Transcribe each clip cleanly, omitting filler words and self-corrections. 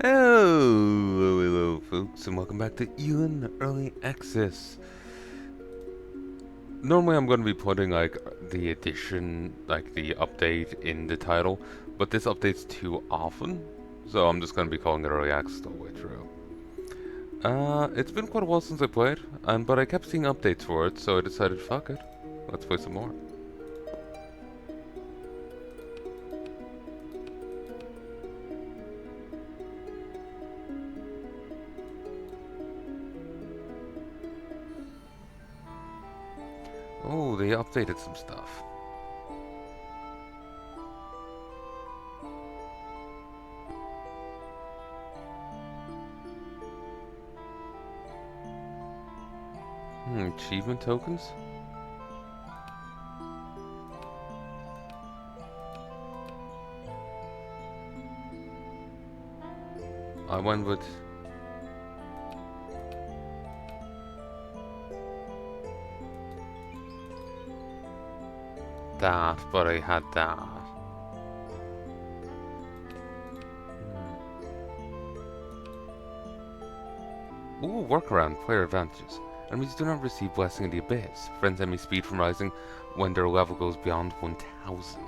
Hello, folks, and welcome back to Elin Early Access. Normally, I'm going to be putting the edition, like the update, in the title, but this update's too often, so I'm just going to be calling it Early Access the whole way through. It's been quite a while since I played, but I kept seeing updates for it, so I decided, fuck it, let's play some more. Oh, they updated some stuff. Achievement tokens? I went with that, but I had that. Ooh, workaround, player advantages. Enemies do not receive Blessing in the Abyss. Friends enemy speed from rising when their level goes beyond 1000.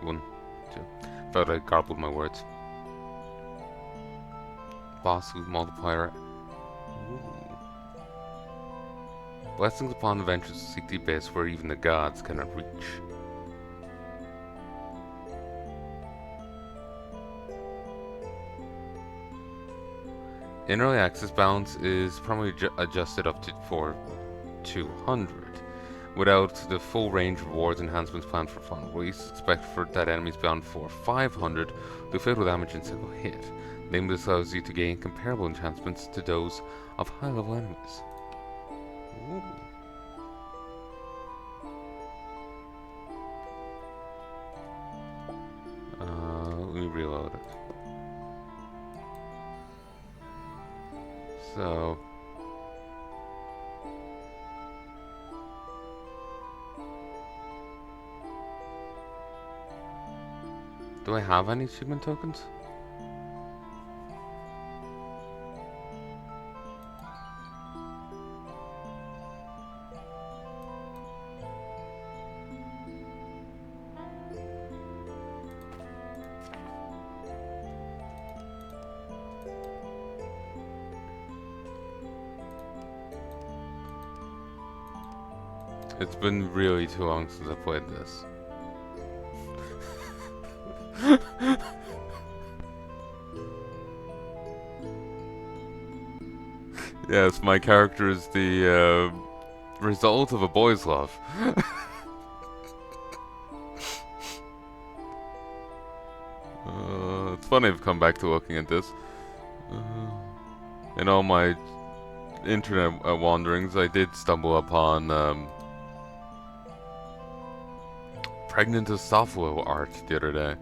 1, 2. Felt I garbled my words. Boss loot multiplier. Ooh. Blessings upon adventures to seek the Abyss where even the gods cannot reach. In early access, balance is primarily adjusted up to for 200. Without the full range rewards enhancements planned for final release, expect for that enemies bound for 500 do fatal damage in a single hit. Namely, this allows you to gain comparable enhancements to those of high level enemies. Ooh. Let me reload it. So, do I have any achievement tokens? It's been really too long since I played this. Yes, my character is the result of a boy's love. It's funny I've come back to looking at this. In all my internet wanderings, I did stumble upon Pregnant as Software art the other day.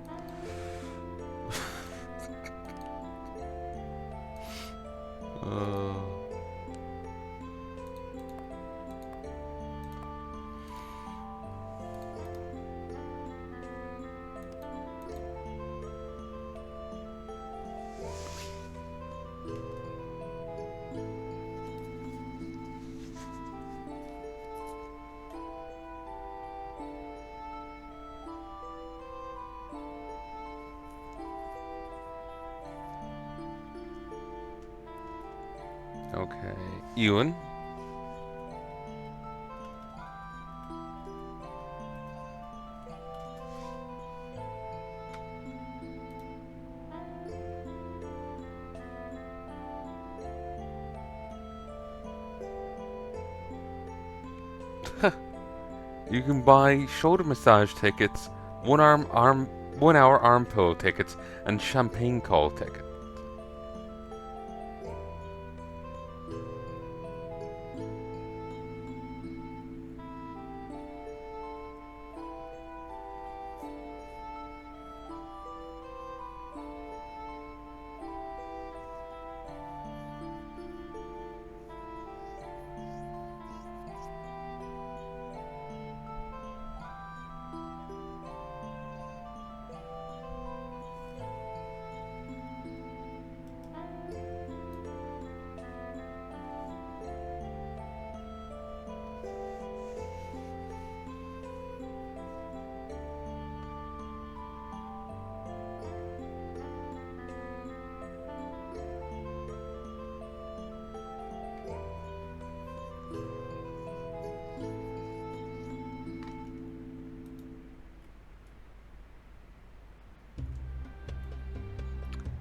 Okay. Elin? You can buy shoulder massage tickets, 1 hour arm pillow tickets, and champagne call tickets.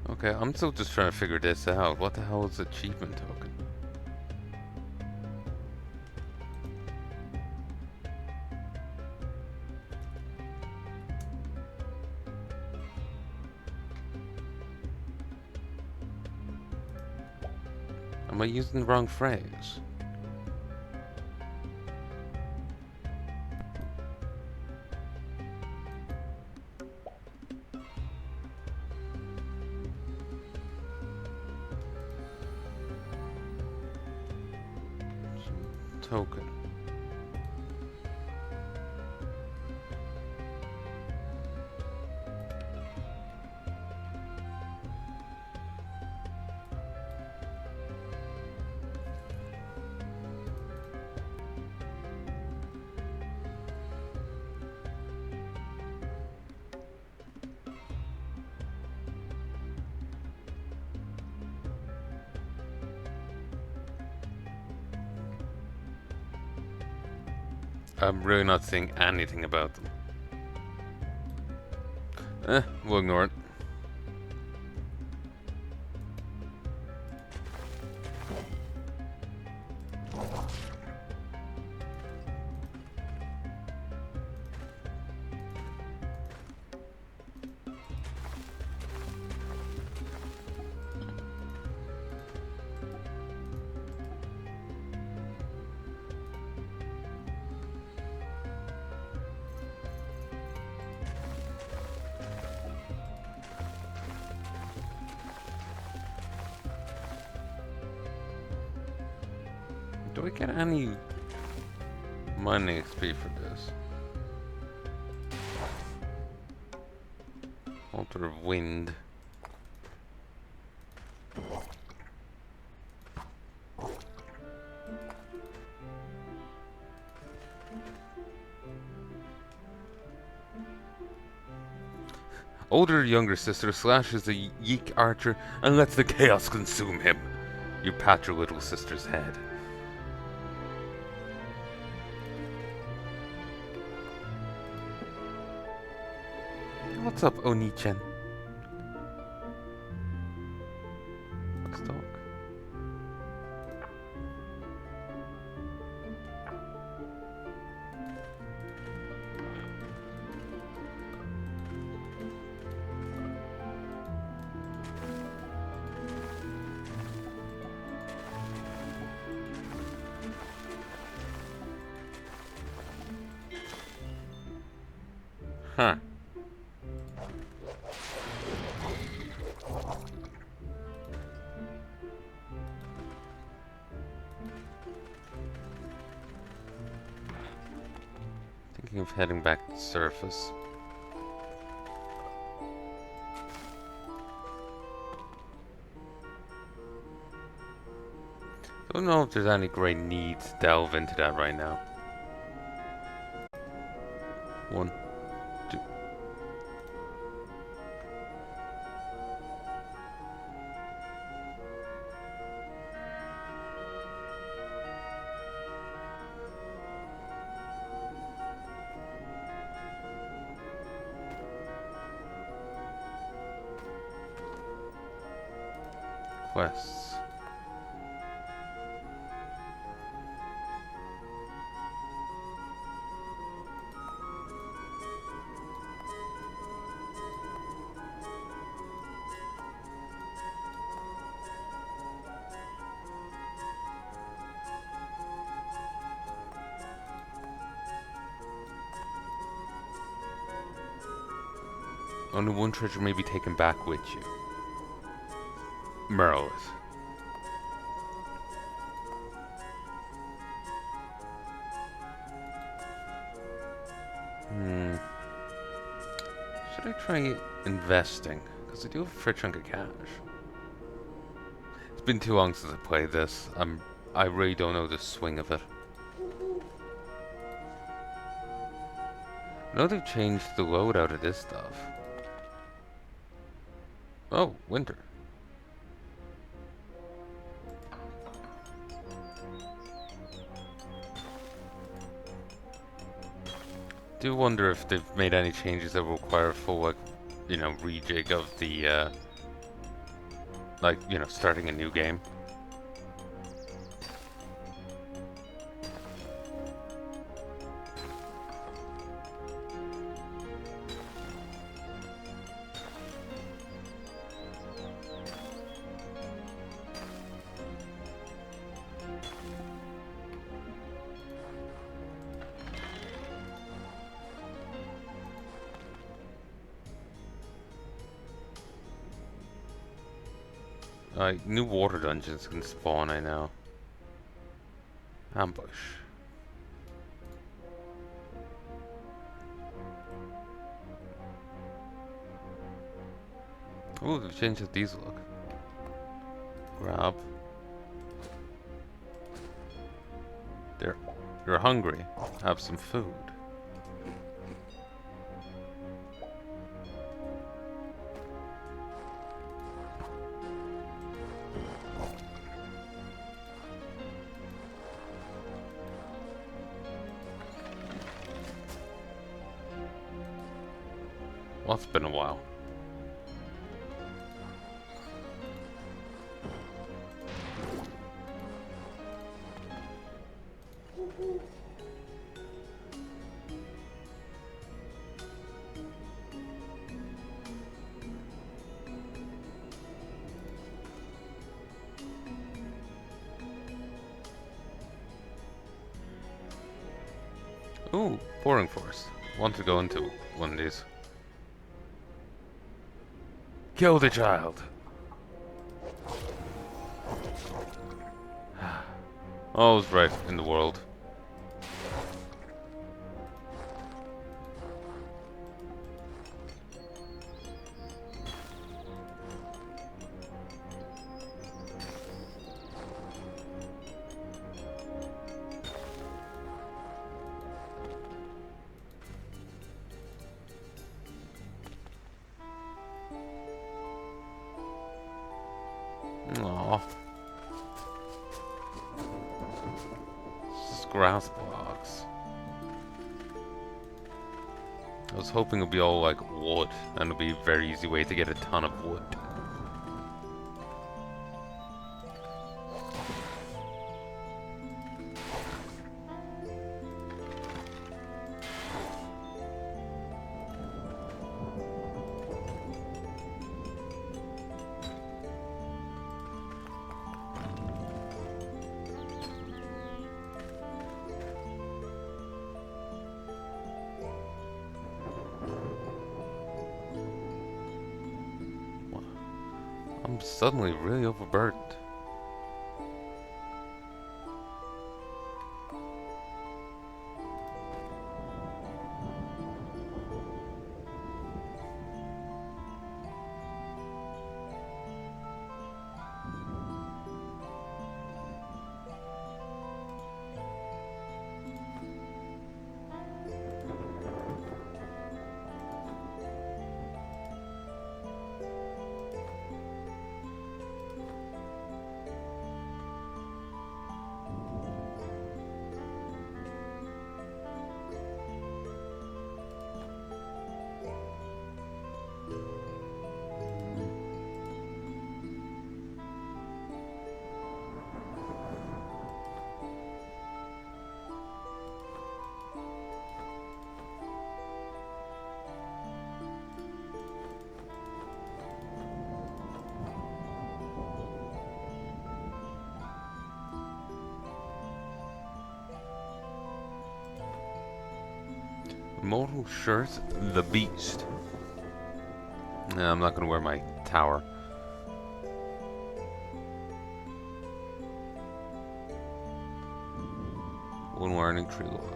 Okay, I'm still just trying to figure this out. What the hell is achievement token? Am I using the wrong phrase? Token. I'm really not seeing anything about them. We'll ignore it. Do I get any mining XP for this? Altar of Wind. Older younger sister slashes the Yeek archer and lets the chaos consume him. You pat your little sister's head. What's up, Oni-chan? Let's talk. Huh. Thinking of heading back to the surface. Don't know if there's any great need to delve into that right now. 1, 2. Quests. Only one treasure may be taken back with you. Merle. Should I try investing? Because I do have a fair chunk of cash. It's been too long since I played this. I really don't know the swing of it. I know they've changed the loadout of this stuff. Oh, winter. Do wonder if they've made any changes that require a full, like, you know, rejig of the like, you know, starting a new game. New water dungeons can spawn, I know. Ambush. Ooh, they've changed how these look. Grab. You're hungry. Have some food. Well, it's been a while. Ooh, pouring force. Want to go into one of these. Kill the child! All's right in the world. Aww. Just grass blocks. I was hoping it'd be all like wood, and it'd be a very easy way to get a ton of wood. I'm suddenly really overburdened. Modal shirt, the beast. Nah, I'm not gonna wear my tower. One warning tree log.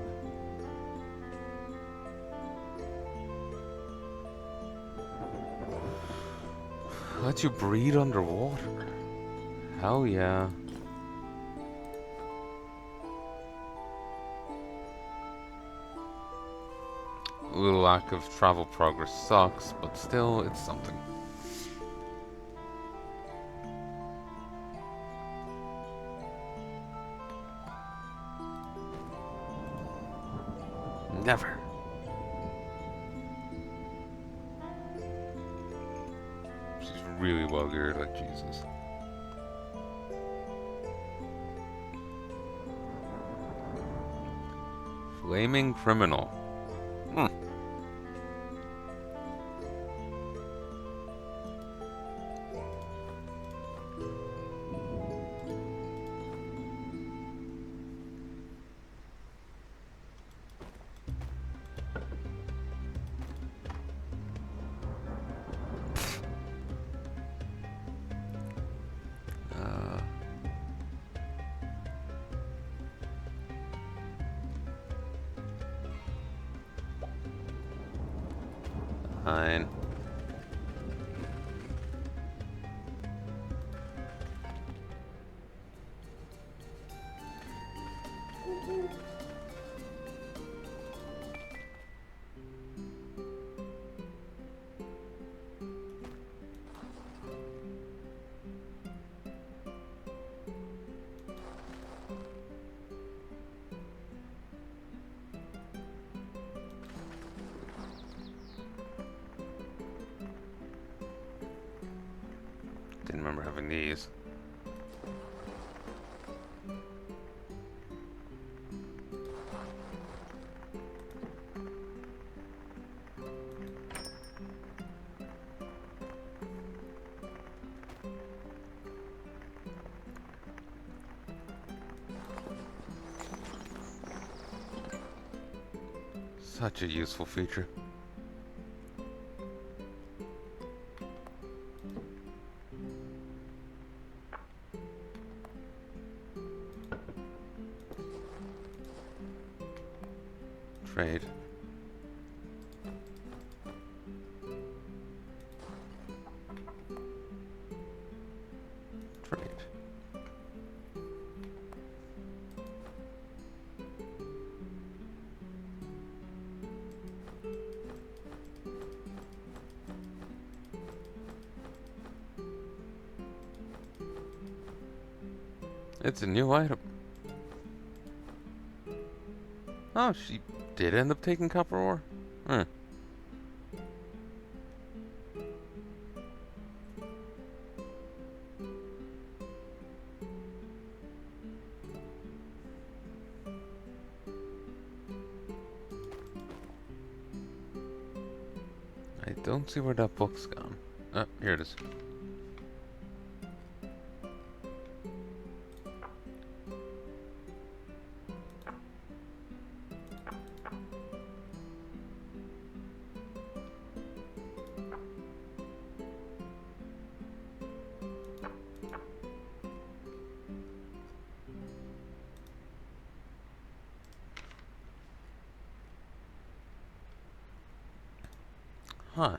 Let you breathe underwater. Hell yeah. A little lack of travel progress sucks, but still, it's something. Never. She's really well geared, like Jesus. Flaming criminal. Hmm. Fine. Didn't remember having these. Such a useful feature. Trade. Trade. It's a new item. Oh, she did end up taking copper ore? Huh. I don't see where that book's gone. Oh, here it is. Huh.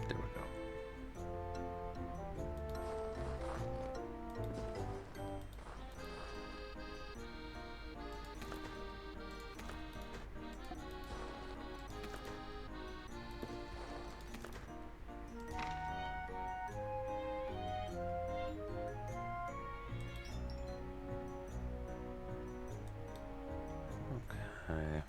There we go. Okay.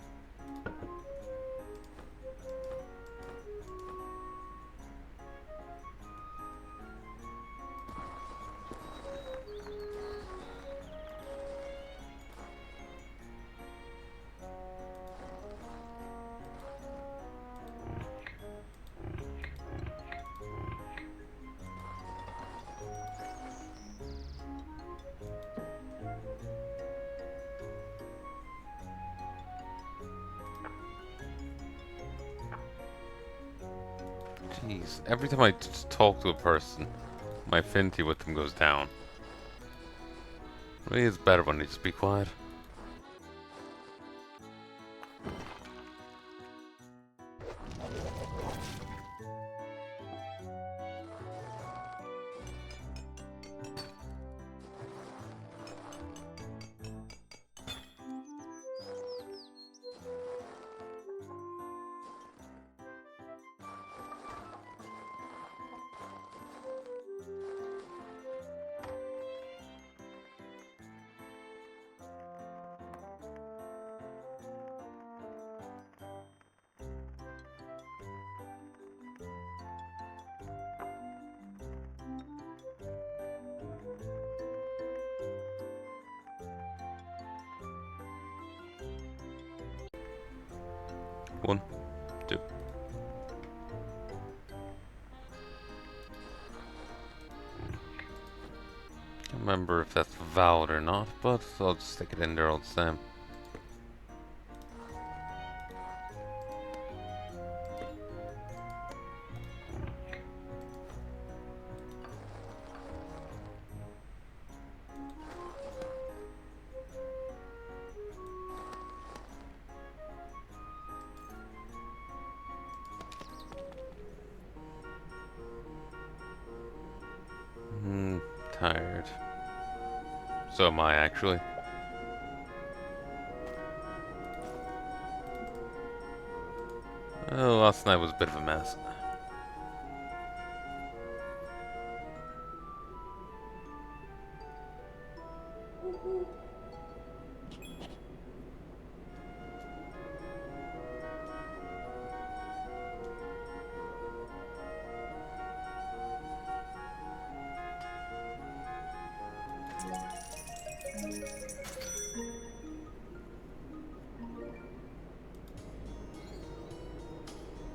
Jeez, every time I talk to a person, my affinity with them goes down. Really is better when they just be quiet. 1, 2. Can't remember if that's valid or not, but I'll just stick it in there all the same. Tired. So am I, actually. Oh, last night was a bit of a mess.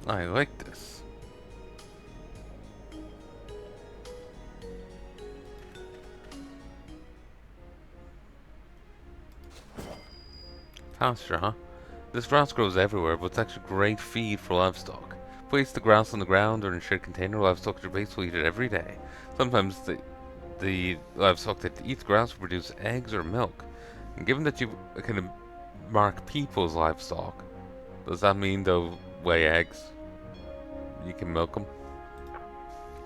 I like this. Pasture, huh? This grass grows everywhere, but it's actually great feed for livestock. Place the grass on the ground or in a shared container, livestock will basically eat it every day. Sometimes the livestock that eats grass will produce eggs or milk. And given that you kind of mark people's livestock, does that mean they'll lay eggs? You can milk them?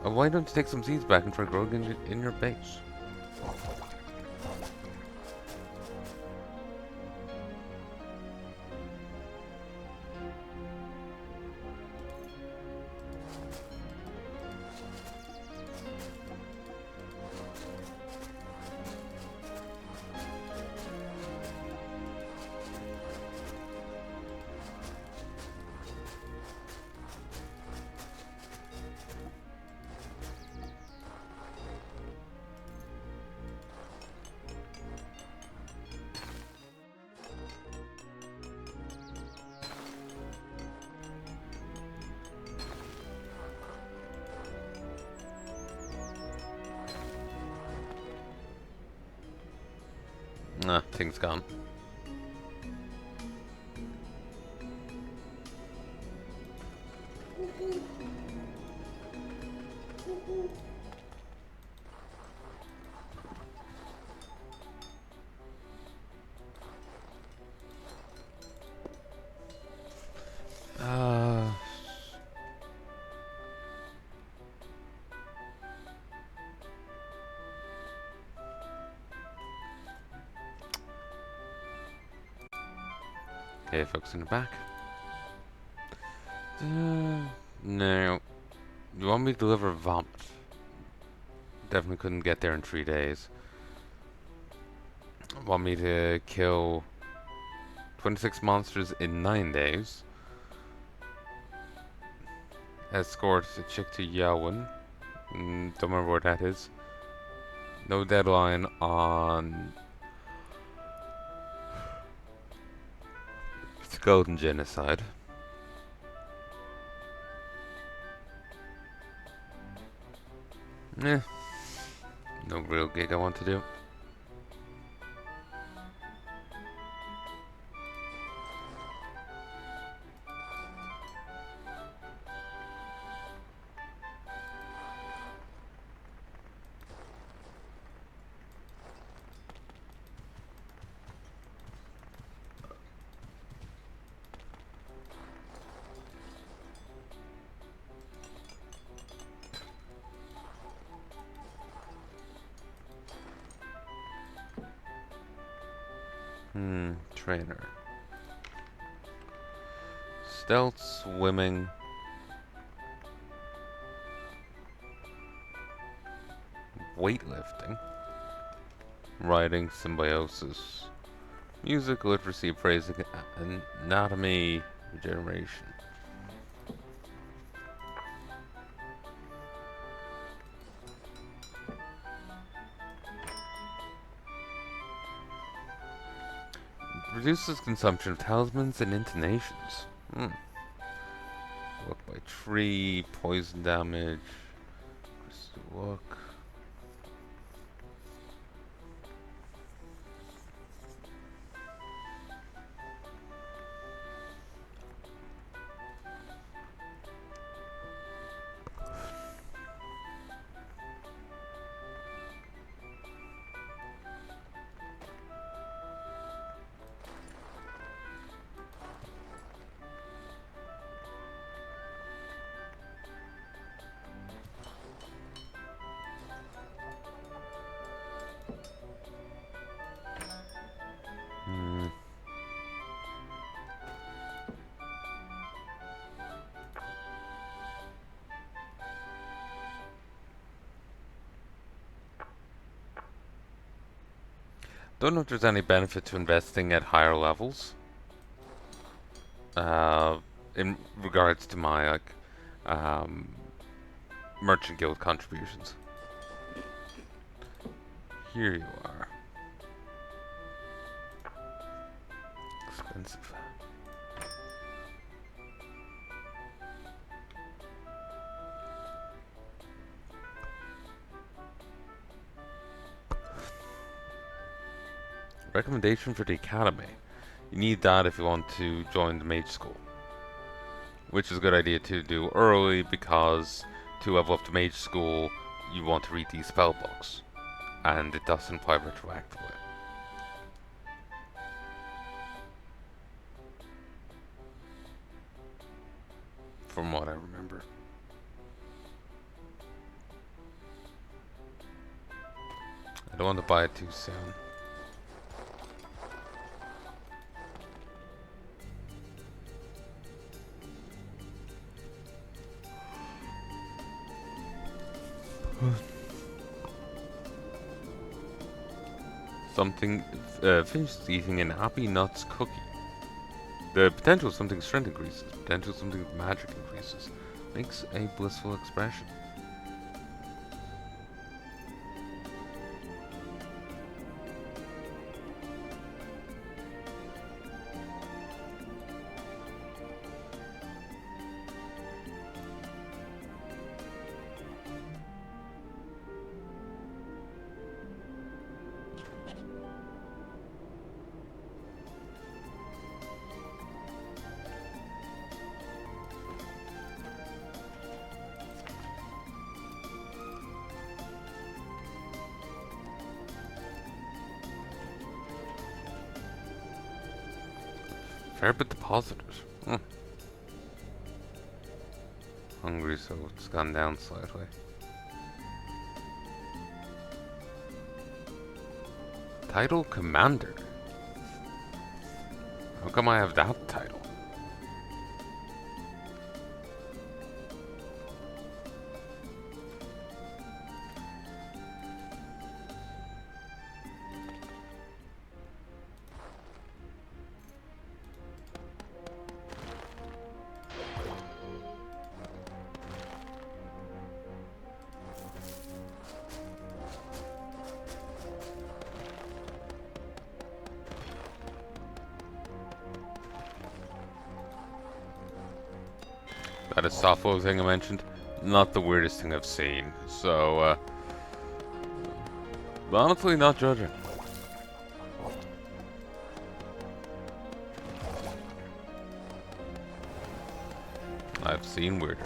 Why don't you take some seeds back and try growing in your base? Nah, thing's gone. Okay, folks in the back. No. You want me to deliver vomit? Definitely couldn't get there in 3 days. Want me to kill 26 monsters in 9 days? Escort a chick to Yawen. Don't remember where that is. No deadline on... It's Golden Genocide. Eh. No real gig I want to do. Trainer. Stealth, swimming. Weightlifting. Writing, symbiosis. Music, literacy, phrasing, anatomy, regeneration. Reduces consumption of talismans and intonations. Luck by 3, poison damage. Crystal luck. Don't know if there's any benefit to investing at higher levels. In regards to my um, merchant guild contributions. Here you are. Expensive. Recommendation for the academy. You need that if you want to join the mage school. Which is a good idea to do early because to level up to mage school you want to read these spell books. And it doesn't apply retroactively. From what I remember. I don't want to buy it too soon. Something finishes eating an happy nuts cookie. The potential of something's strength increases. Potential of something's magic increases. Makes a blissful expression. Fair bit deposited. Hungry, so it's gone down slightly. Title Commander. How come I have that title? That is software thing I mentioned. Not the weirdest thing I've seen. So, honestly, not judging. I've seen weirder.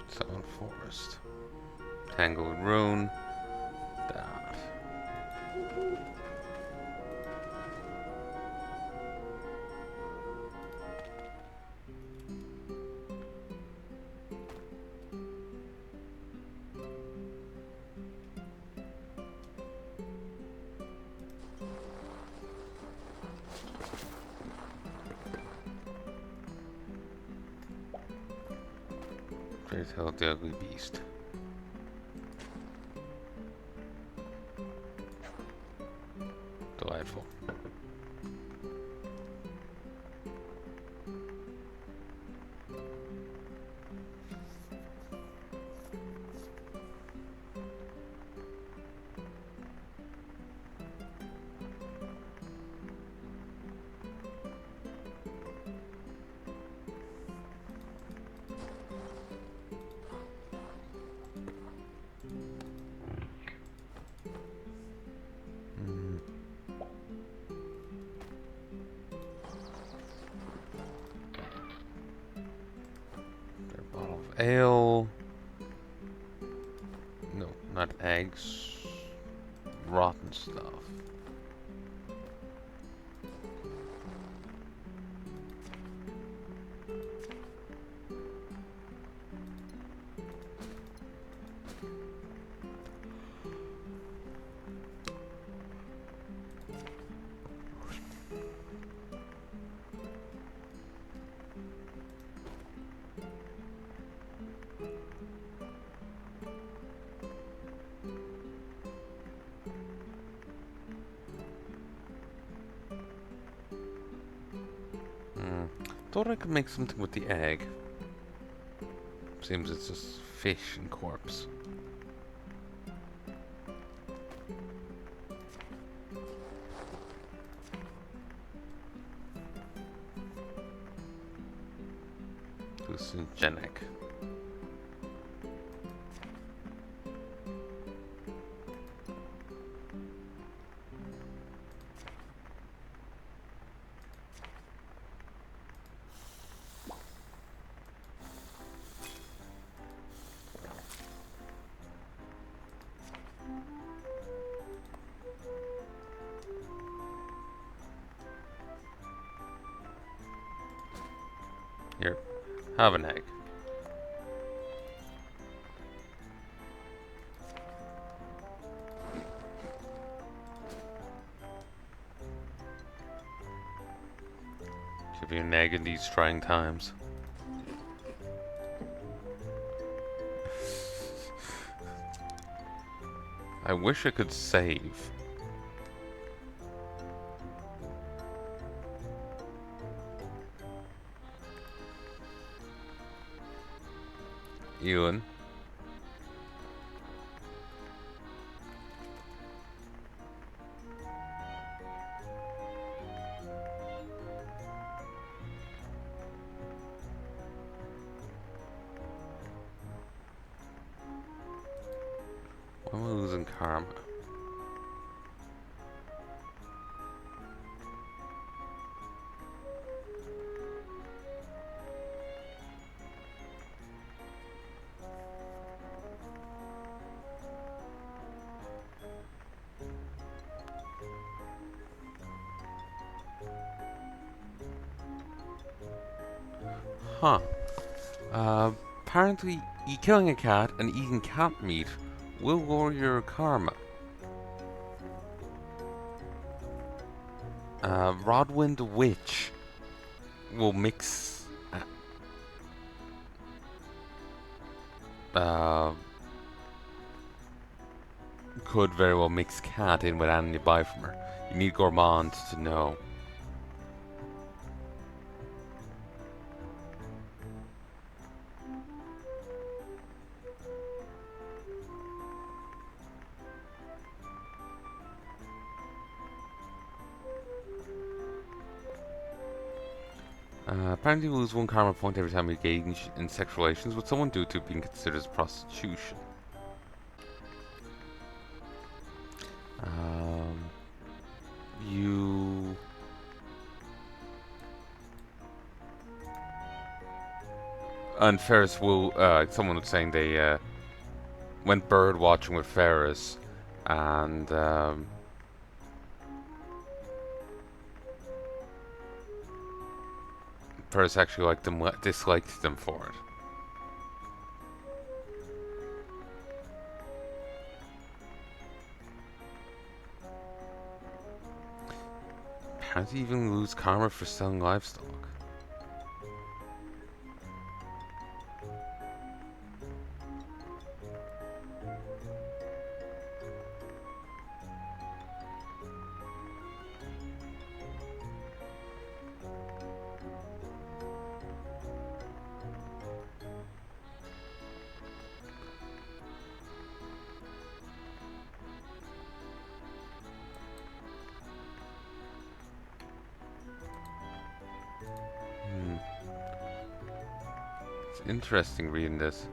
Southern Forest. Tangled Rune. That. tell the ugly beast. Delightful. Ale. No, not eggs. Rotten stuff. Thought I could make something with the egg. Seems it's just fish and corpse. Hallucinogenic. Here, have an egg. Give you an egg in these trying times. I wish I could save. Elin. Why am I losing karma? Huh. Apparently, killing a cat and eating cat meat will lower your karma. Rodwin the Witch will mix... could very well mix cat in with anything you buy from her. You need gourmand to know. Apparently you lose one karma point every time you engage in sexual relations with someone due to being considered as prostitution. You... And Ferris will, someone was saying they went bird watching with Ferris and Ferris actually liked them, disliked them for it. How do you even lose karma for selling livestock? interesting reading this.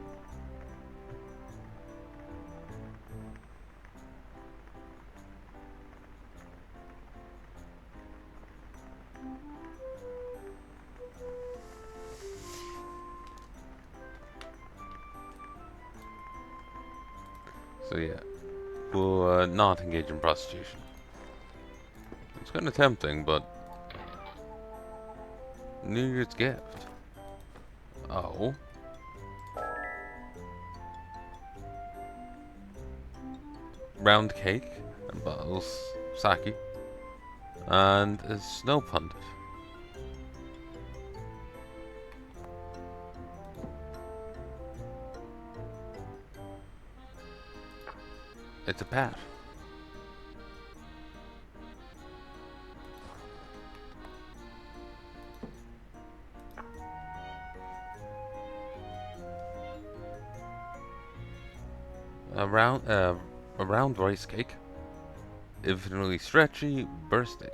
So yeah, we'll not engage in prostitution. It's kind of tempting, but New Year's gift. Oh. Round cake and bottles, sake, and a snow pundit. It's a pet. A round rice cake, infinitely stretchy, bursting.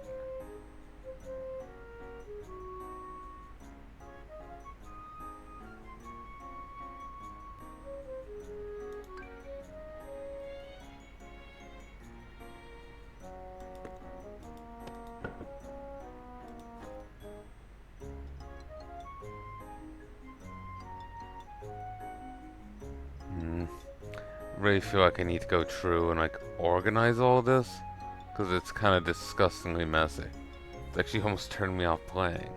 Really feel like I need to go through and like organize all this, because it's kind of disgustingly messy. It's actually almost turned me off playing.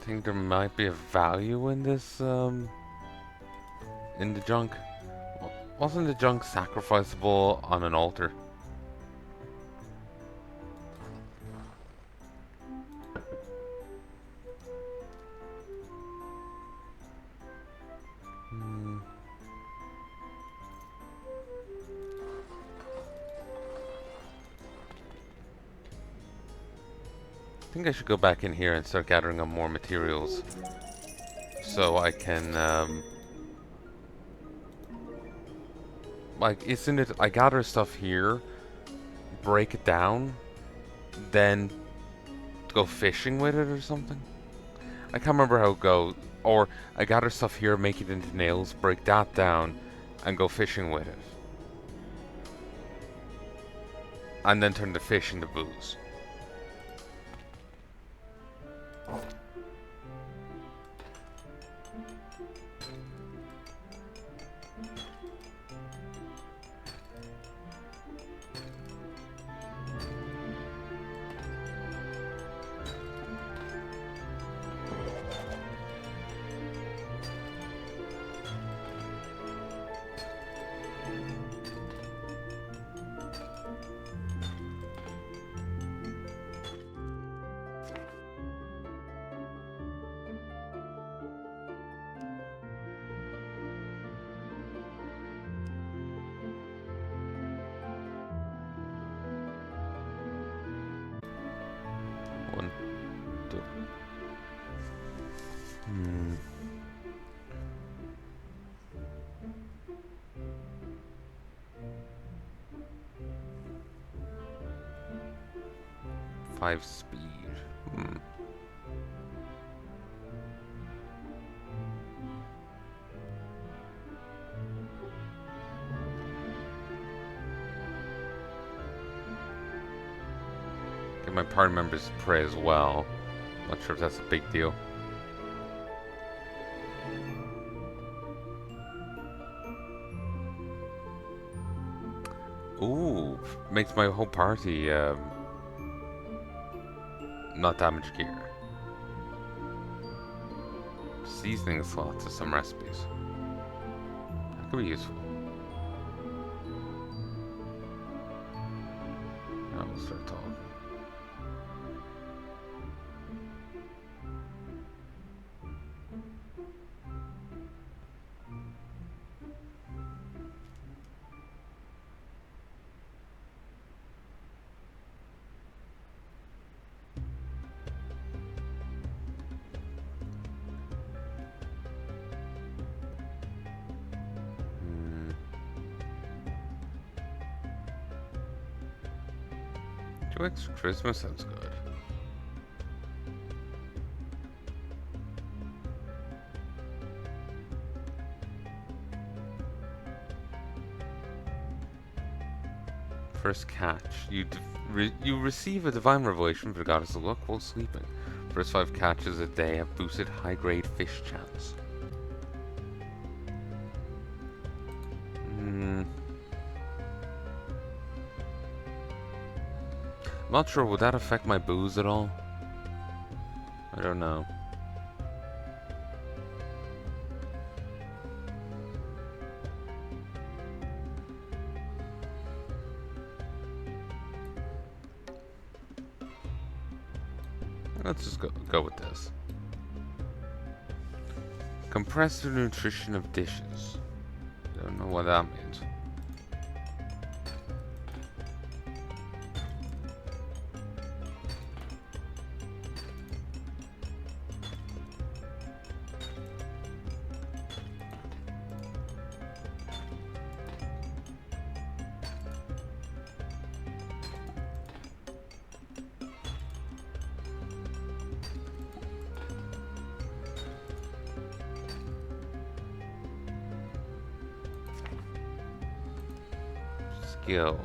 I think there might be a value in this, in the junk. Wasn't the junk sacrificable on an altar? I think I should go back in here and start gathering up more materials so I can, like, isn't it, I gather stuff here, break it down, then go fishing with it or something? I can't remember how it goes. Or I gather stuff here, make it into nails, break that down, and go fishing with it. And then turn the fish into booze. One, two. 5 speed. Get my party members to pray as well. Not sure if that's a big deal. Ooh, makes my whole party not damage gear. Seasoning slots to some recipes. That could be useful. Now we'll start talking. 2 extra charisma sounds good. First catch. You receive a divine revelation for the goddess of luck while sleeping. First 5 catches a day have boosted high-grade fish chance. I'm not sure, would that affect my booze at all? I don't know. Let's just go with this. Compress the nutrition of dishes. Don't know what that means. Skill.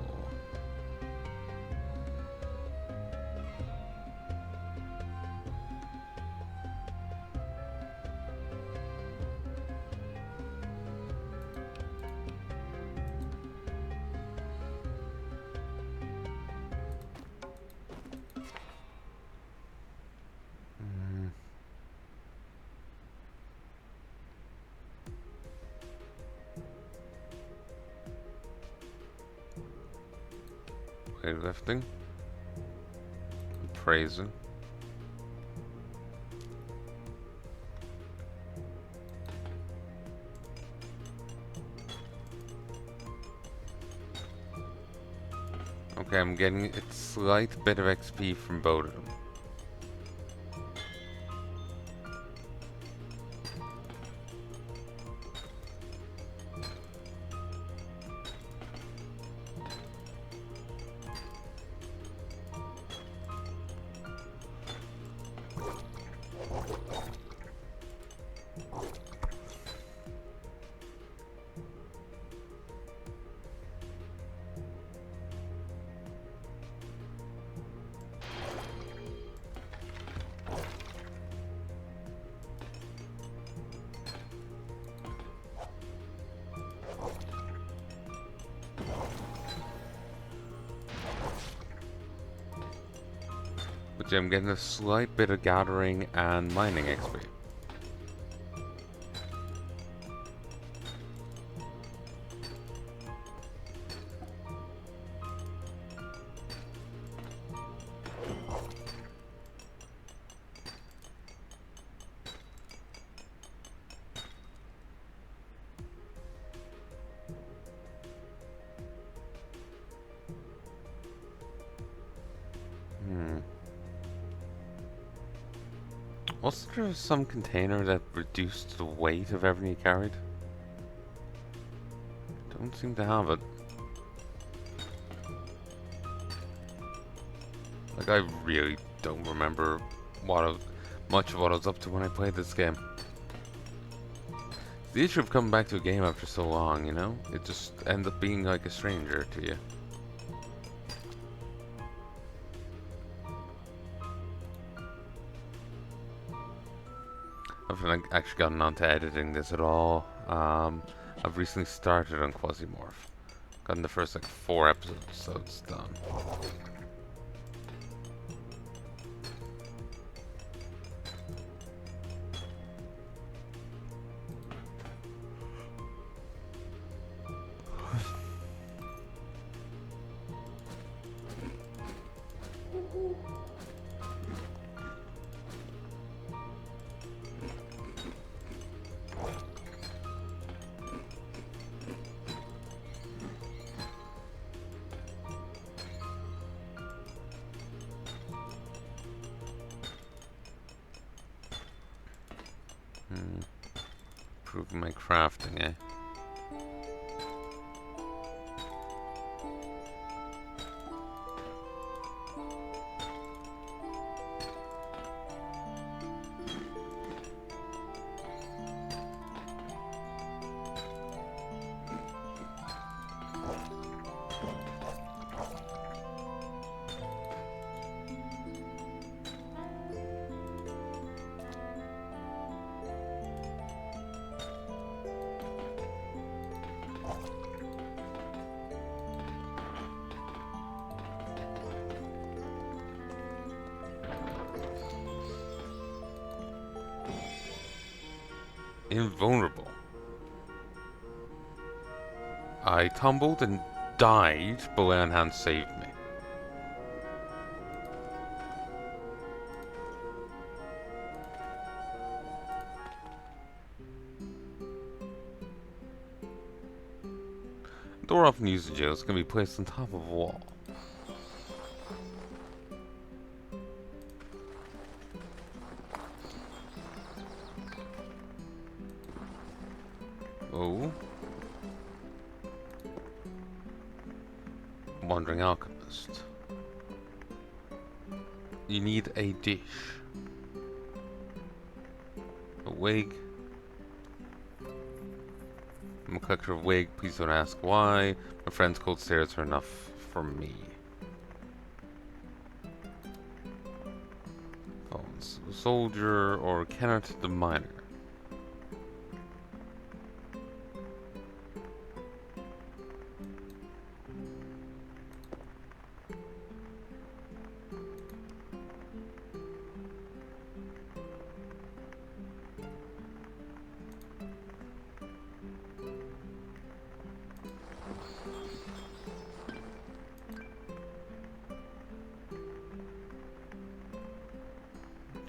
Weightlifting. Praising. Okay, I'm getting a slight bit of XP from both of them. But yeah, I'm getting a slight bit of gathering and mining XP. Wasn't there some container that reduced the weight of everything you carried? Don't seem to have it. Like, I really don't remember much of what I was up to when I played this game. The issue of coming back to a game after so long, you know? It just ends up being like a stranger to you. I haven't actually gotten on to editing this at all. I've recently started on Quasimorph. Gotten the first like 4 episodes, so it's done. Improving my crafting, eh? invulnerable. I tumbled and died, but Leon Hand saved me. Door often used in jails can be placed on top of a wall. Oh. Wandering alchemist. You need a dish. A wig. I'm a collector of wig. Please don't ask why. My friend's cold stares are enough for me. Oh, soldier or Kenneth the miner.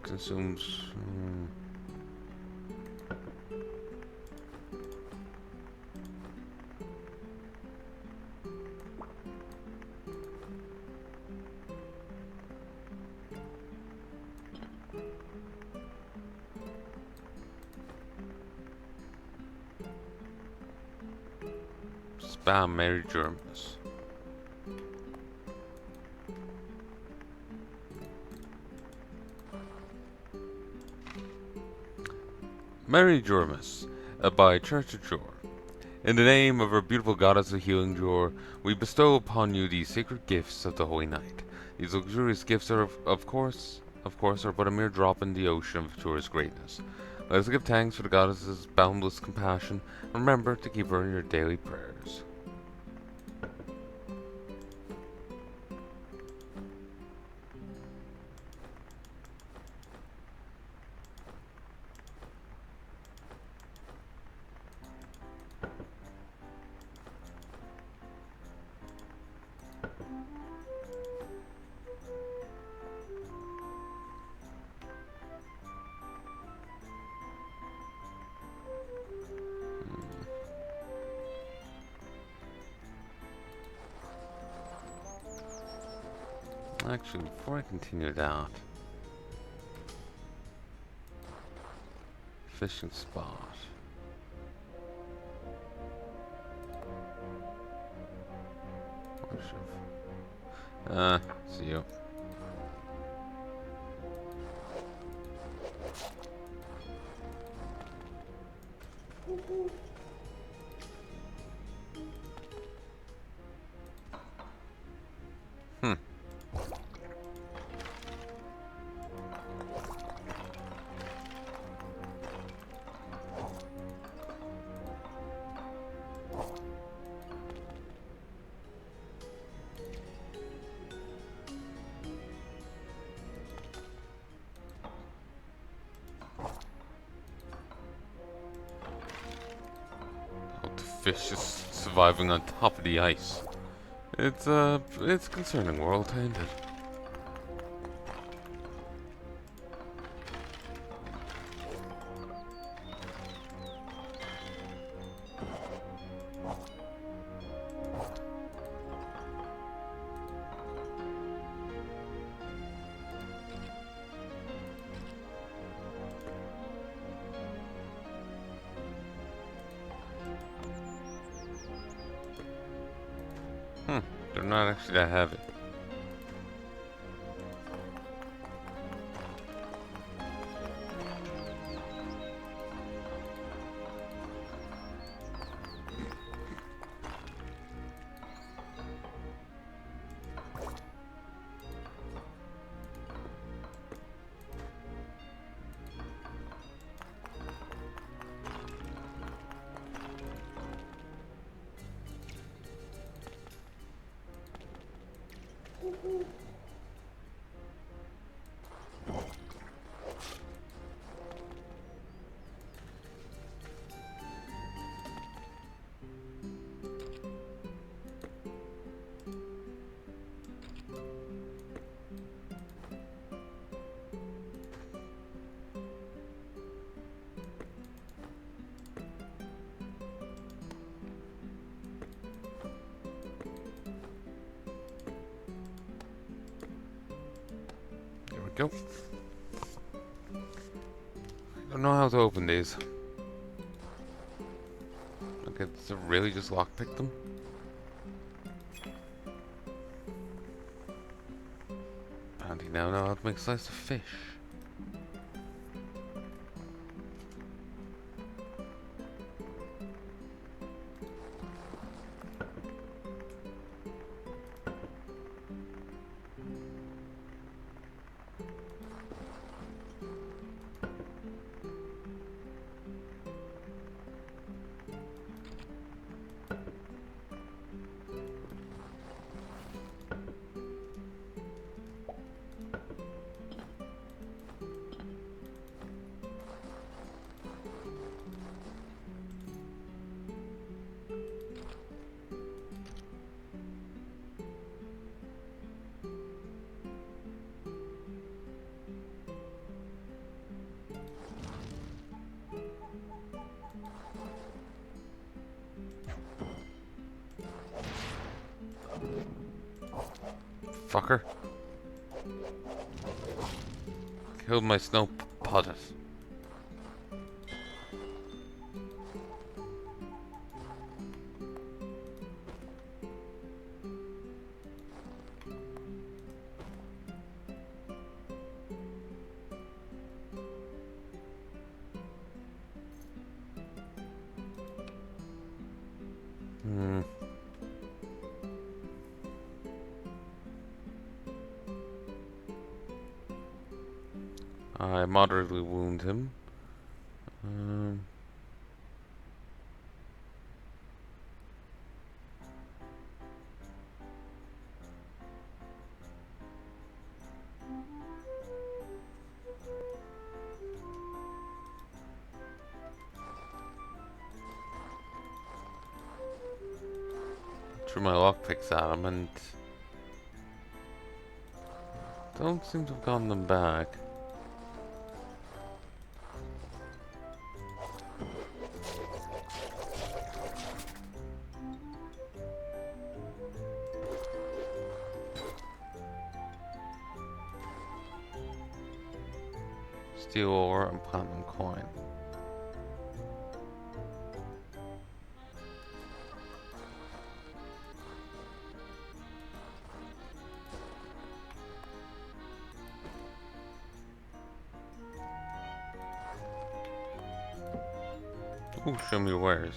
Consumes. Spam Mary Germs. Mary Jormus, by Church of Jor. In the name of our beautiful goddess of healing Jor, we bestow upon you these sacred gifts of the holy night. These luxurious gifts are, of course, are but a mere drop in the ocean of Jor's greatness. Let us give thanks for the goddess's boundless compassion, and remember to keep her in your daily prayers. Actually, before I continue that, fishing spot. See you. Fish is surviving on top of the ice. It's concerning, world ended. They're not actually that heavy. go. I don't know how to open these. Okay, to really just lockpick them? Apparently now know how to make slice of fish. Fucker. Killed my snow pocket. I moderately wound him. Threw my lockpicks at him and don't seem to have gotten them back. Steel ore and platinum coin. Ooh, show me your wares.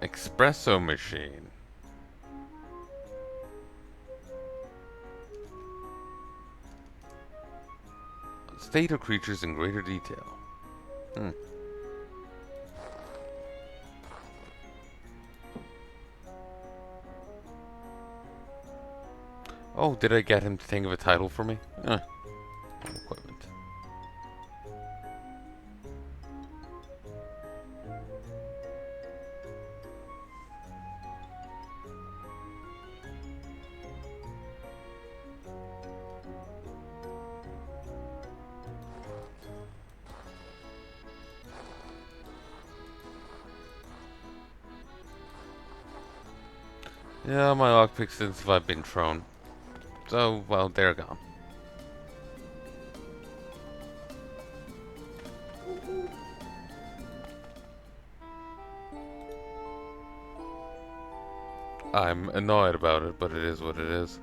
Espresso machine. State of creatures in greater detail. Oh, did I get him to think of a title for me? Equipment. Yeah, my lockpicks since have been thrown. So, well, they're gone. I'm annoyed about it, but it is what it is.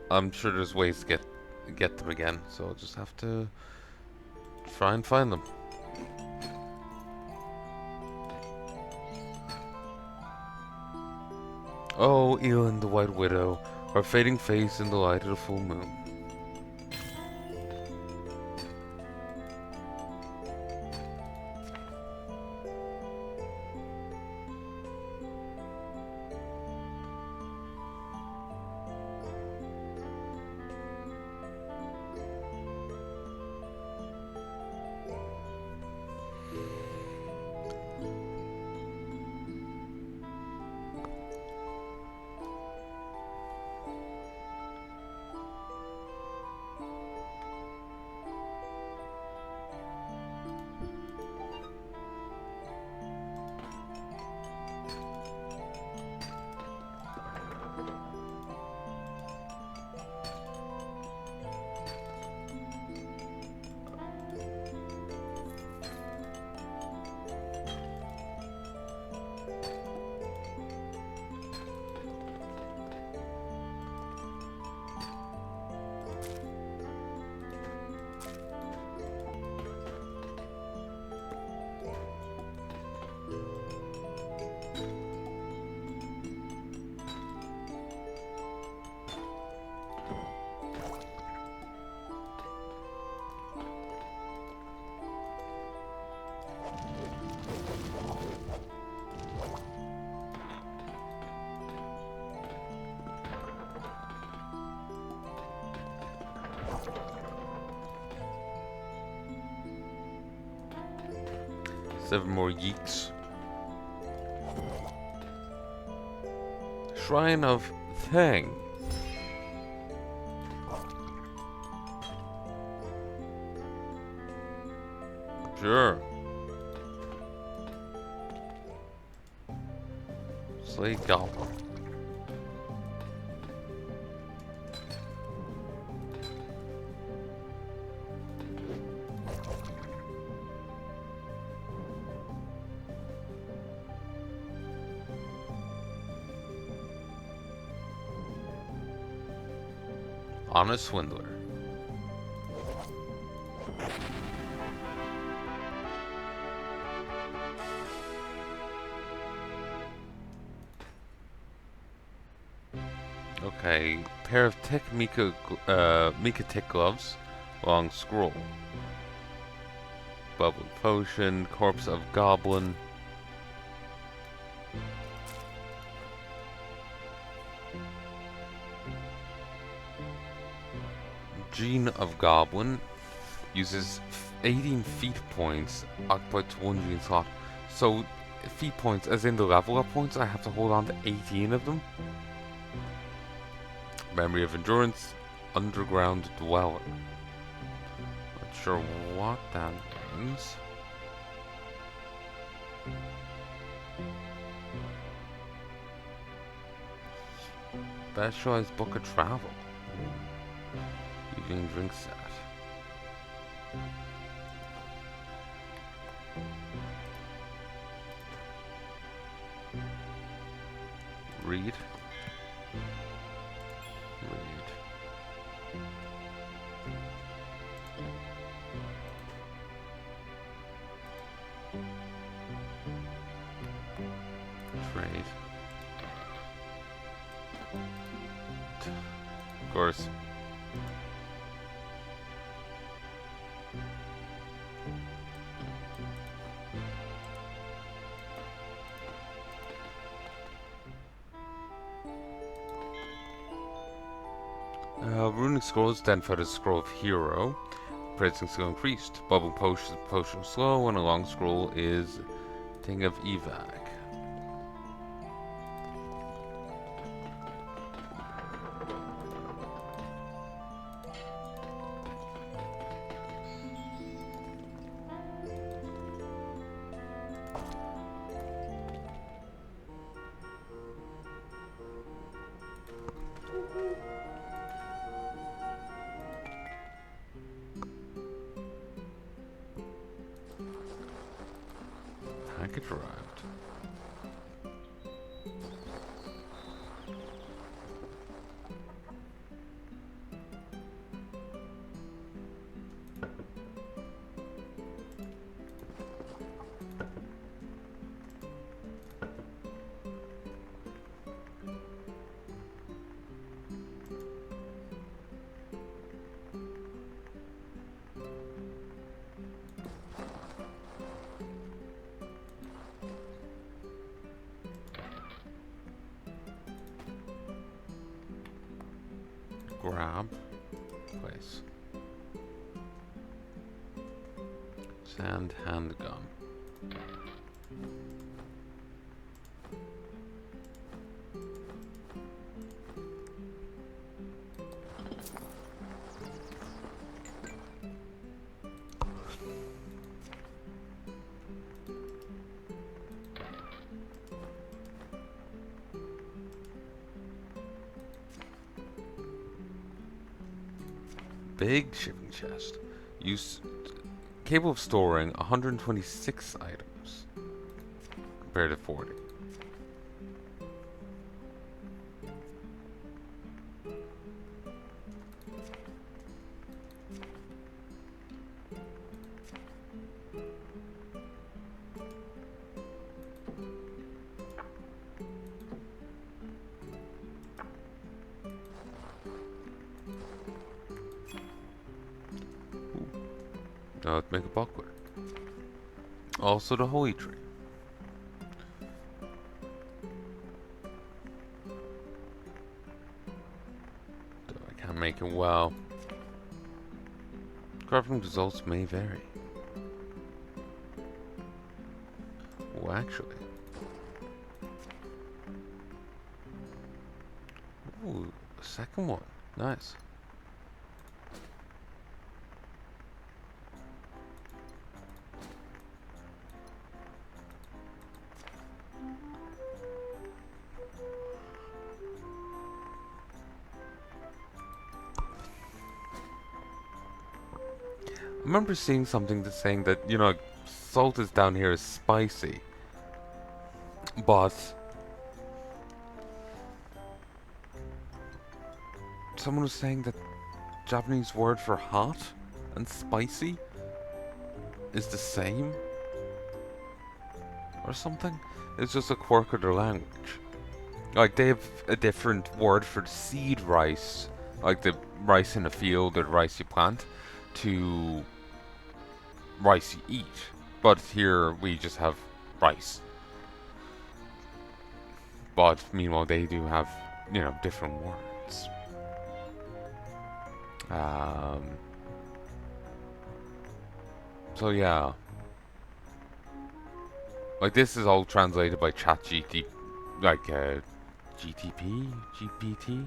I'm sure there's ways to get them again, so I'll just have to try and find them. Oh, Elin the White Widow, her fading face in the light of the full moon. 7 more yeeks. Shrine of Thang. Sure. Slay Goblin. Honest Swindler. Okay, pair of Tech Mika Tech gloves, long scroll. Bubble potion, corpse of goblin. Gene of Goblin uses 18 feet points, occupied to 1 gene slot. So, feet points, as in the level up points, I have to hold on to 18 of them. Memory of Endurance, Underground Dweller. Not sure what that means. Specialized Book of Travel. Evening drink set. Read. Trade. Of course. Runic scrolls identify the scroll of hero. Praising skill increased. Bubble potion slow, and a long scroll is Thing of Evac. Package arrived. Grab. Place. Sand handgun. Big shipping chest. Capable of storing 126 items compared to 40. Now let's make a buckler. Also the holy tree. Though I can't make it well. Crafting results may vary. actually. Ooh, a second one. Nice. I remember seeing something that's saying that, you know, salt is down here is spicy. But someone was saying that Japanese word for hot and spicy is the same or something. It's just a quirk of their language. Like they have a different word for the seed rice, like the rice in the field or the rice you plant, to rice you eat. But here we just have rice. But meanwhile they do have, you know, different words. So yeah. Like this is all translated by ChatGPT, like GTP, GPT,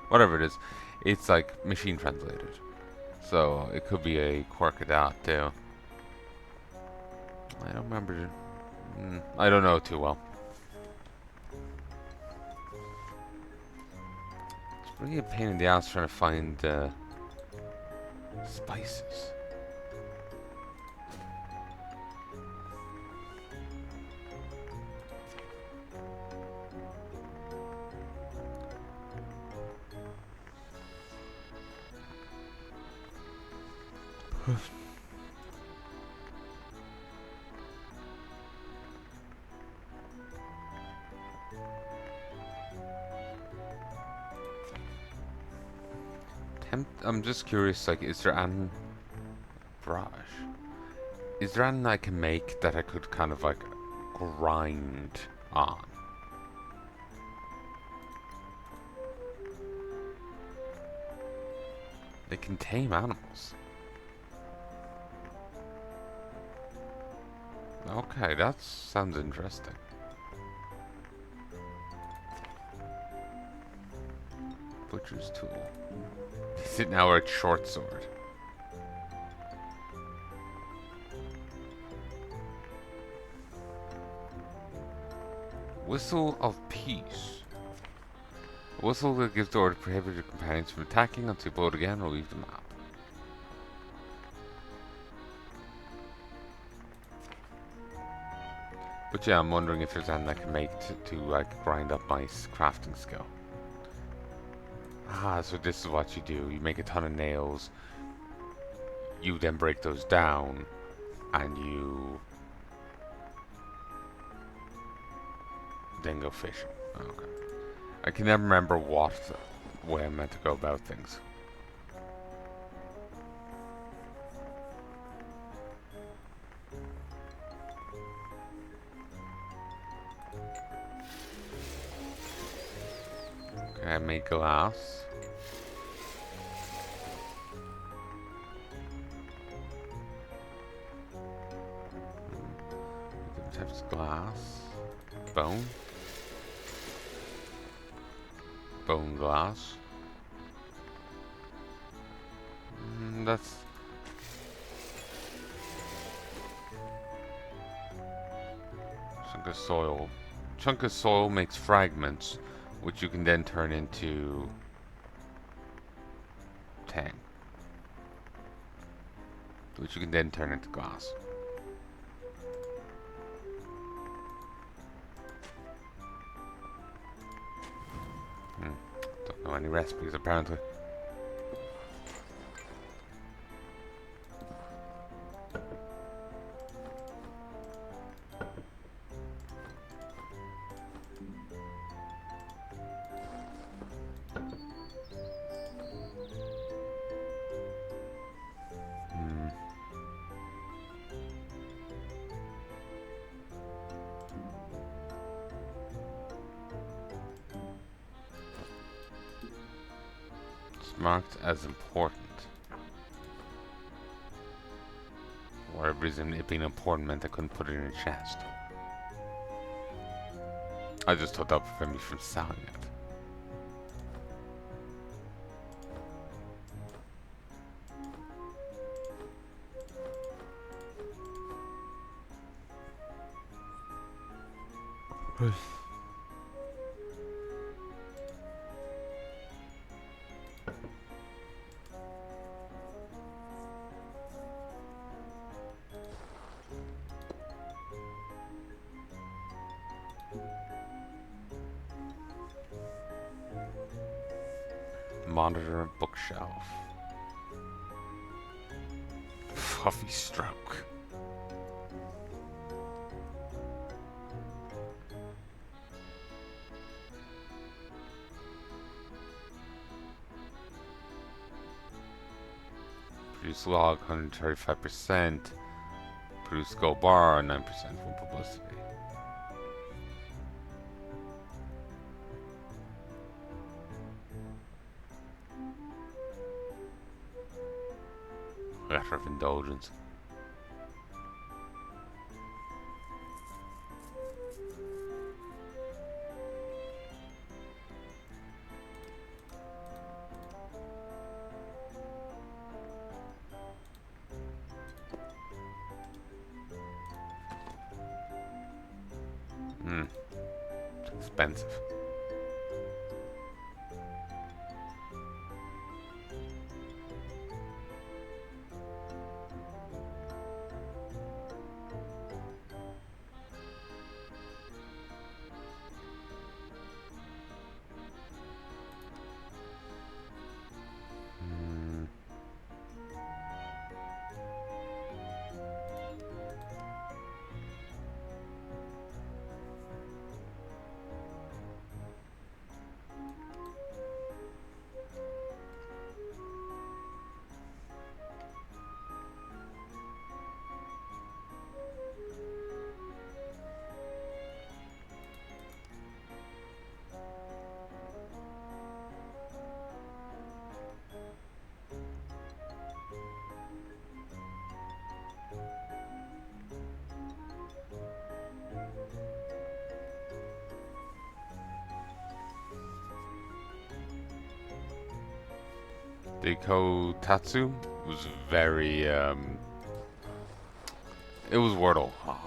whatever it is. It's like machine translated. So it could be a quirk of that too. I don't remember. I don't know too well. It's really a pain in the ass trying to find spices. I'm just curious, like, is there an brush? Is there anything I can make that I could kind of like grind on? They can tame animals. Okay, that sounds interesting. Butcher's tool. Is it now a short sword? Whistle of Peace. A whistle that gives the order to prohibit your companions from attacking until you blow it again or leave the map. But yeah, I'm wondering if there's anything I can make to like grind up my crafting skill. Ah, so this is what you do. You make a ton of nails. You then break those down, and you then go fishing. Okay. I can never remember what way I'm meant to go about things. Okay, I made glass. Different types of glass. Bone. Bone glass. That's... Chunk of soil. Chunk of soil makes fragments, which you can then turn into tang. Which you can then turn into glass. Don't know any recipes apparently. Marked as important. For whatever reason, it being important meant I couldn't put it in a chest. I just thought that would prevent me from selling it. Monitor and bookshelf. Fluffy stroke. Produce log 135%. Produce gold bar 9% from publicity. Letter of indulgence. It's expensive. Deiko Tatsu was very, it was worth a lot.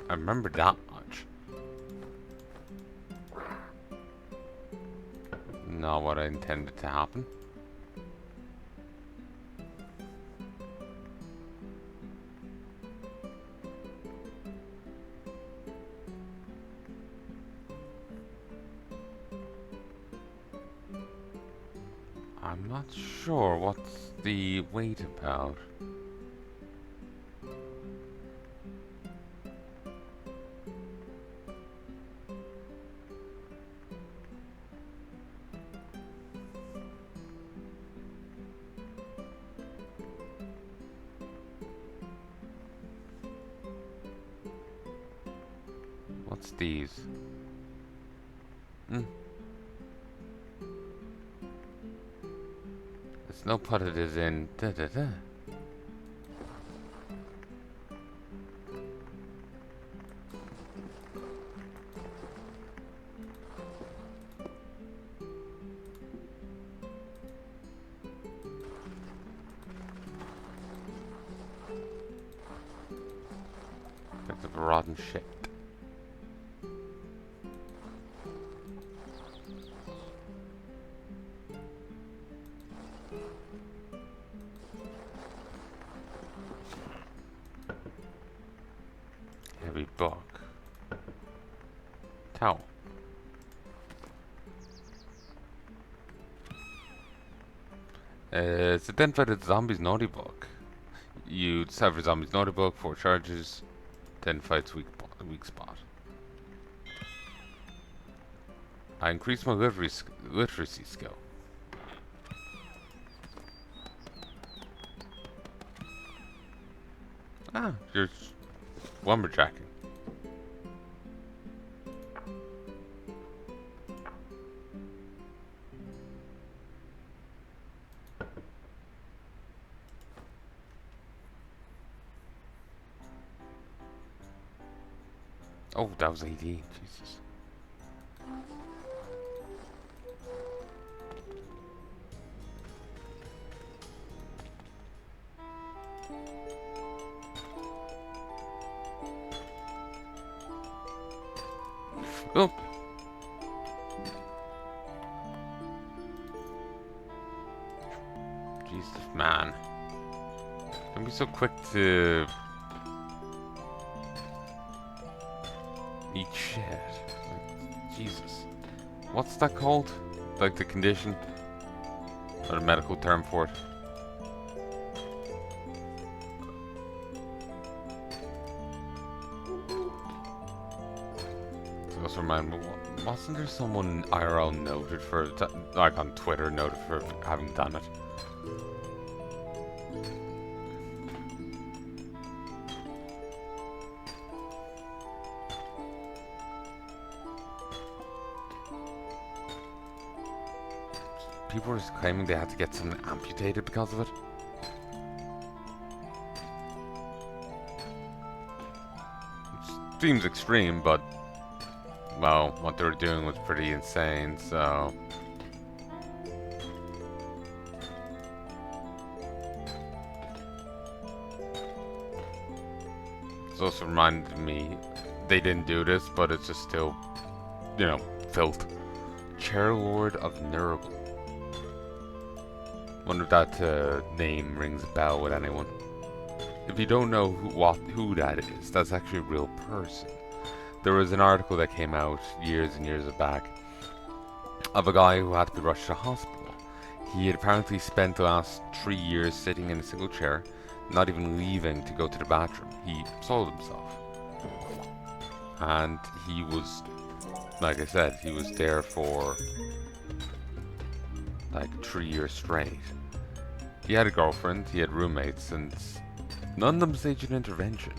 I remember that much. Not what I intended to happen. I'm not sure what's the wait about. What's these? There's no part it is in. Da, da, da. Bits of rotten shit. Heavy book. Towel. It's identified as Zombie's Naughty Book. You decipher Zombie's Naughty Book, 4 charges. Identify its weak spot. I increased my literacy skill. Ah, you're lumberjacking. Oh, that was 18. Jesus. Oh. Jesus, man. Don't be so quick to eat shit. Like, Jesus. What's that called? Like the condition? Or a medical term for it? So also remind me, wasn't there someone IRL noted for, like on Twitter, noted for having done it? People were claiming they had to get something amputated because of it. It seems extreme, but, well, what they were doing was pretty insane, so... It's also reminded me, they didn't do this, but it's just still, you know, filth. Chairlord of Nurgle. Wonder if that name rings a bell with anyone. If you don't know who that is, that's actually a real person. There was an article that came out years and years back of a guy who had to be rushed to hospital. He had apparently spent the last 3 years sitting in a single chair, not even leaving to go to the bathroom. He sold himself. And he was, like I said, he was there for like 3 years straight. He had a girlfriend, he had roommates, and none of them staged an intervention.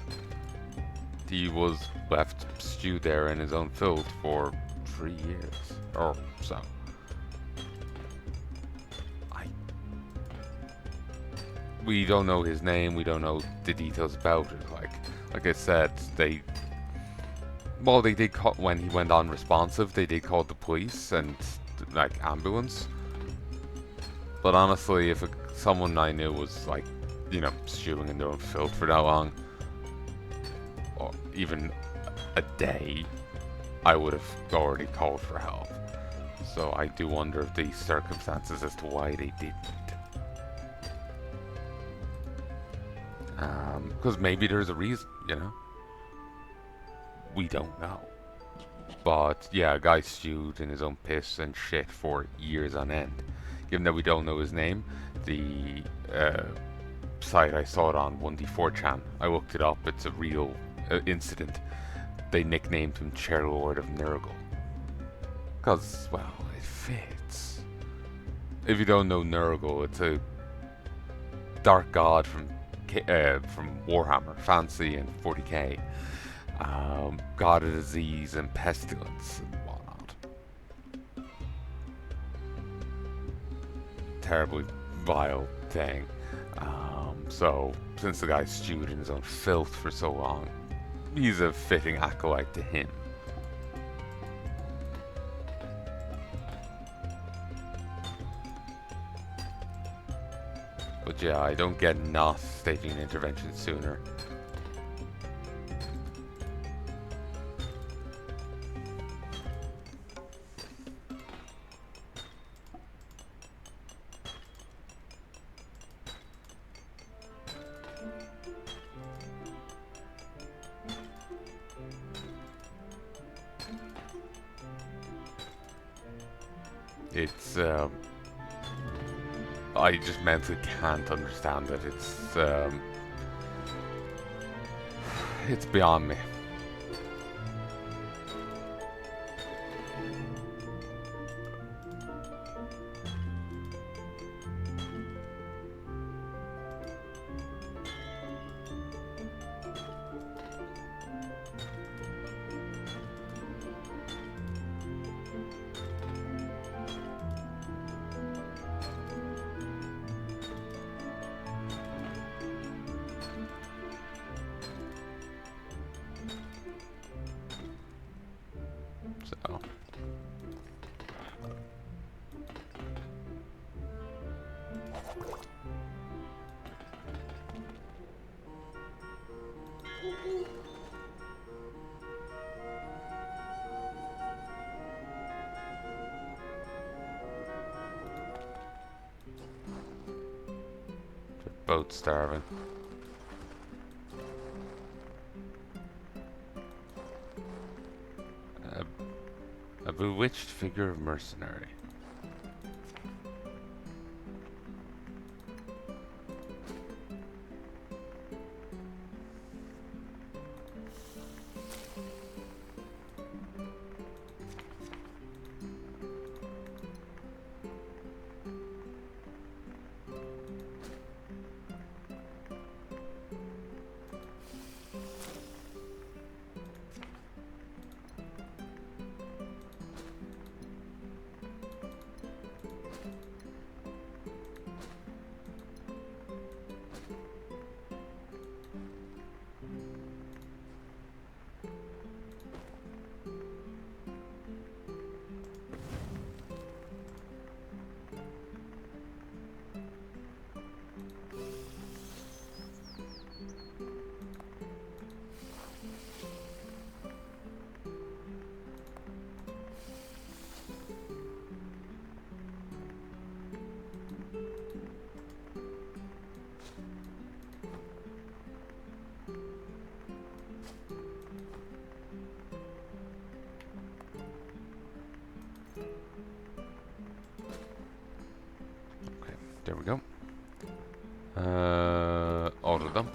He was left stewed there in his own filth for 3 years, or so. We don't know his name, we don't know the details about it. Like I said, they did call, when he went unresponsive, they did call the police and like ambulance. But honestly, if someone I knew was like, you know, stewing in their own filth for that long, or even a day, I would have already called for help. So I do wonder if the circumstances as to why they didn't. Because maybe there's a reason, you know? We don't know. But yeah, a guy stewed in his own piss and shit for years on end. Given that we don't know his name, the site I saw it on, 1D4chan, I looked it up, it's a real incident. They nicknamed him Chairlord of Nurgle. Because, well, it fits. If you don't know Nurgle, it's a dark god from Warhammer, Fantasy, and 40k. God of disease and pestilence and whatnot. Terribly vile thing. So, since the guy stewed in his own filth for so long, he's a fitting acolyte to him. But yeah, I don't get not staging an intervention sooner. It's, I just mentally can't understand it. It's beyond me. both starving. A bewitched figure of mercenary. There we go. Order them.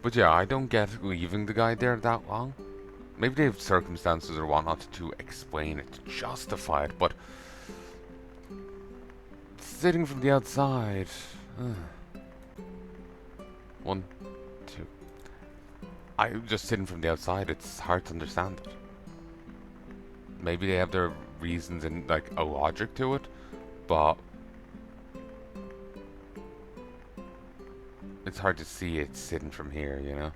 But yeah, I don't get leaving the guy there that long. Maybe they have circumstances or whatnot to explain it, to justify it, but sitting from the outside. One, two. I'm just sitting from the outside, it's hard to understand it. Maybe they have their reasons and like a logic to it, but it's hard to see it sitting from here, you know?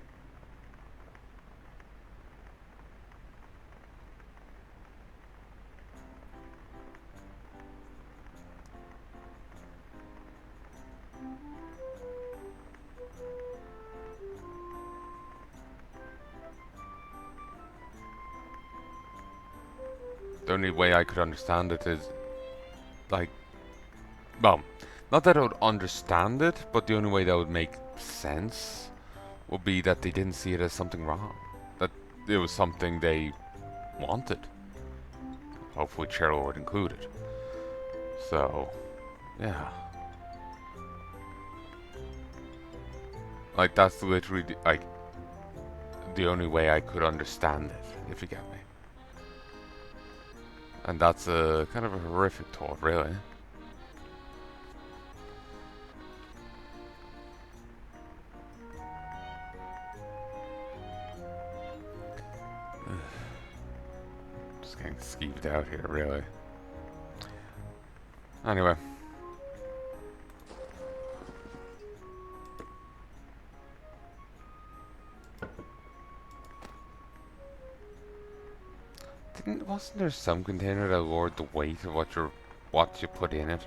The only way I could understand it is, like, well, not that I would understand it, but the only way that would make sense would be that they didn't see it as something wrong. That it was something they wanted. Hopefully Cheryl would include it. So, yeah. Like, that's literally, like, the only way I could understand it, if you get me. And that's a kind of a horrific thought, really. Just getting skeeved out here, really. Anyway. Wasn't there some container that lowered the weight of what you put in it?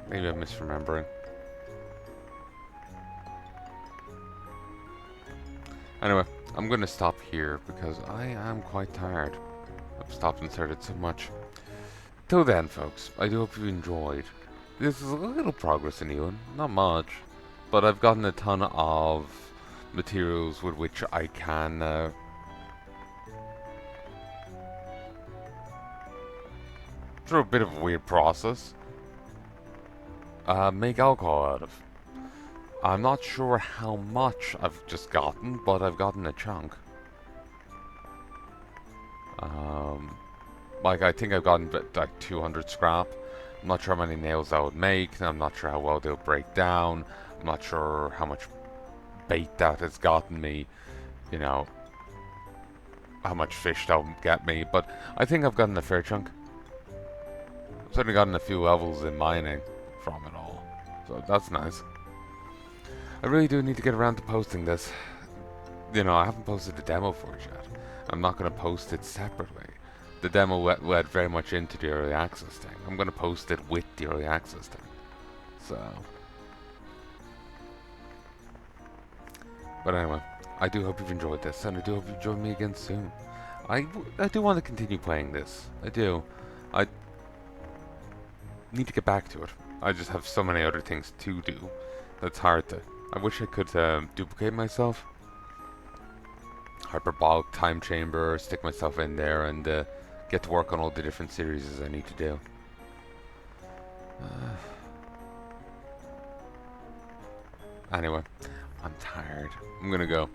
Maybe I'm misremembering. Anyway, I'm gonna stop here because I am quite tired. I've stopped and started so much. Till then, folks, I do hope you enjoyed. This is a little progress in Elin, not much, but I've gotten a ton of materials with which I can through a bit of a weird process, make alcohol out of. I'm not sure how much I've just gotten, but I've gotten a chunk. Like, I think I've gotten like 200 scrap. I'm not sure how many nails that would make. I'm not sure how well they'll break down. I'm not sure how much bait that has gotten me. You know, how much fish that will get me. But I think I've gotten a fair chunk. I've certainly gotten a few levels in mining from it all. So that's nice. I really do need to get around to posting this. You know, I haven't posted the demo for it yet. I'm not going to post it separately. The demo led very much into the early access thing. I'm going to post it with the early access thing. So, But anyway, I do hope you've enjoyed this, and I do hope you join me again soon. I do want to continue playing this. I do. I need to get back to it. I just have so many other things to do. That's hard to. I wish I could duplicate myself. Hyperbolic time chamber, stick myself in there, and get to work on all the different series I need to do. Anyway, I'm tired. I'm gonna go.